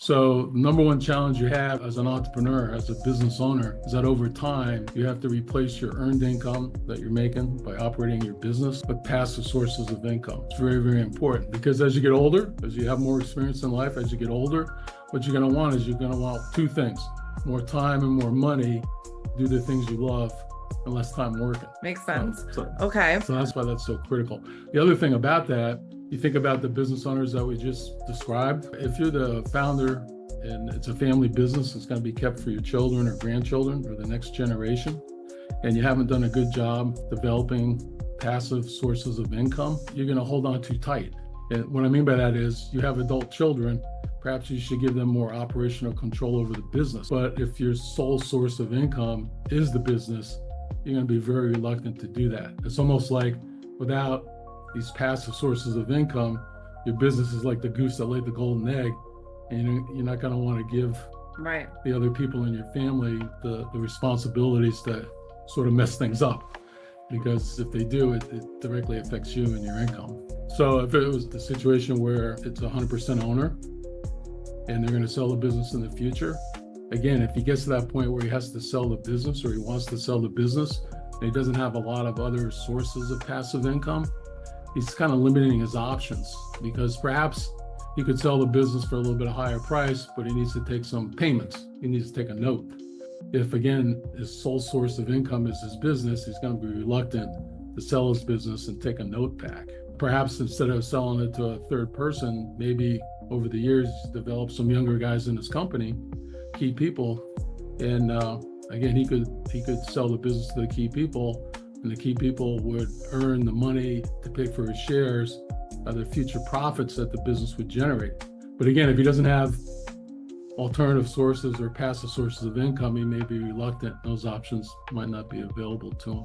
So the number one challenge you have as an entrepreneur, as a business owner, is that over time, you have to replace your earned income that you're making by operating your business with passive sources of income. It's very, very important because as you get older, as you have more experience in life, as you get older, what you're going to want is you're going to want two things: more time and more money, do the things you love, and less time working. Makes sense. Okay. So that's why that's so critical. The other thing about that, you think about the business owners that we just described. If you're the founder and it's a family business, it's going to be kept for your children or grandchildren or the next generation, and you haven't done a good job developing passive sources of income, you're going to hold on too tight. And what I mean by that is you have adult children, perhaps you should give them more operational control over the business. But if your sole source of income is the business, you're going to be very reluctant to do that. It's almost like without these passive sources of income, your business is like the goose that laid the golden egg, and you're not going to want to give the other people in your family the responsibilities that sort of mess things up, because if they do, it directly affects you and your income. So if it was the situation where it's 100% owner and they're going to sell the business in the future, again, if he gets to that point where he has to sell the business or he wants to sell the business and he doesn't have a lot of other sources of passive income, he's kind of limiting his options, because perhaps he could sell the business for a little bit higher price, but he needs to take some payments. He needs to take a note. If, again, his sole source of income is his business, he's going to be reluctant to sell his business and take a note back. Perhaps instead of selling it to a third person, maybe over the years, develop some younger guys in his company, key people, and again, he could sell the business to the key people, and the key people would earn the money to pay for his shares by the future profits that the business would generate. But again, if he doesn't have alternative sources or passive sources of income, he may be reluctant. Those options might not be available to him.